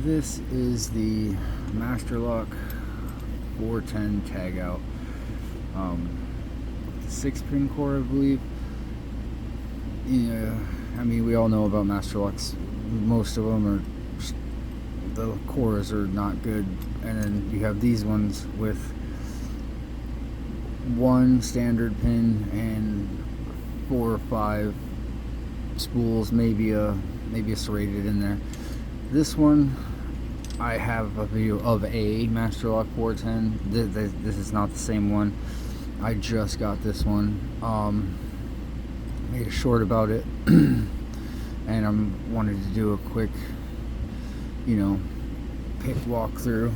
This is the masterlock 410 tag out. 6-pin core, I believe. Yeah, I mean, we all know about masterlocks. Most of them are, the cores are not good, and then you have these ones with one standard pin and 4 or 5 spools, maybe a serrated in there. This one, I have a video of a masterlock 410. This is not the same one. I just got this one. Made a short about it, and I wanted to do a quick, pick walkthrough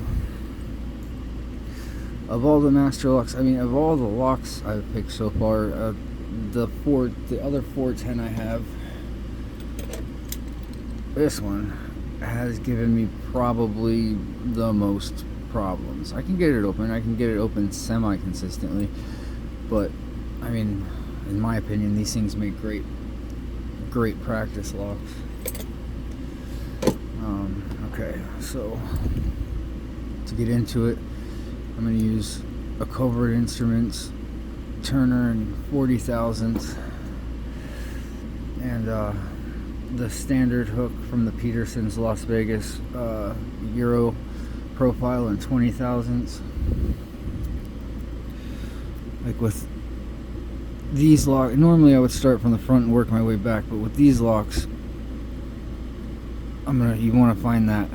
of all the masterlocks. I mean, of all the locks I've picked so far, the other 410 I have, this one has given me probably the most problems. I can get it open semi-consistently, but I mean, in my opinion, these things make great practice locks. Okay, so to get into it, I'm going to use a Covert Instruments Turner and 40 thousandths, and the standard hook from the Peterson's Las Vegas Euro profile in 20 thousandths. Like with these locks, normally I would start from the front and work my way back, but with these locks, you want to find that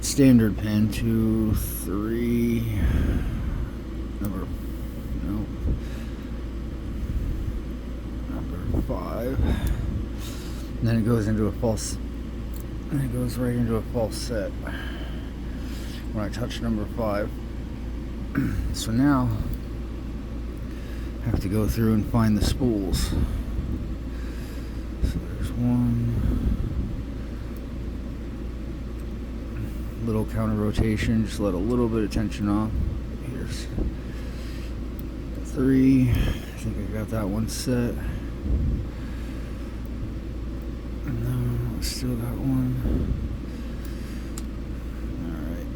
standard pin, 2, 3, number 5. And then it goes into a false, and it goes right into a false set when I touch number 5. So now I have to go through and find the spools. So there's one little counter rotation, just let a little bit of tension off. Here's 3. I think I got that one set. No, still got one. Alright,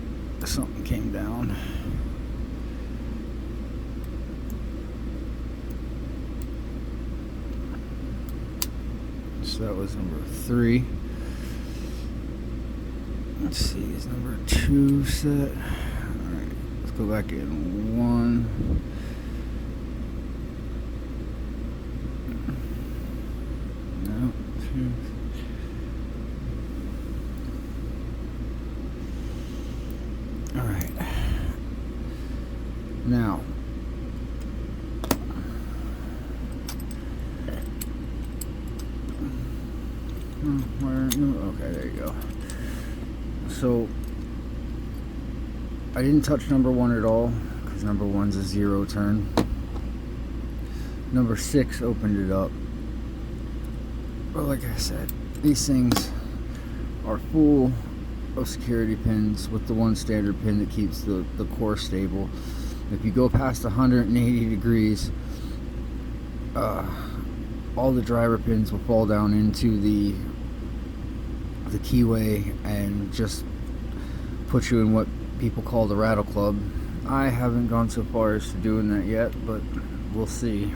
something came down. So that was number 3. Let's see, is number 2 set? Alright, let's go back in 1. No, 2. Alright. Now, okay, there you go. So I didn't touch number 1 at all because number 1's a 0 turn. Number 6 opened it up. But like I said, these things are full of security pins with the one standard pin that keeps the core stable. If you go past 180 degrees, all the driver pins will fall down into the keyway and just put you in what people call the rattle club. I haven't gone so far as to doing that yet, but we'll see.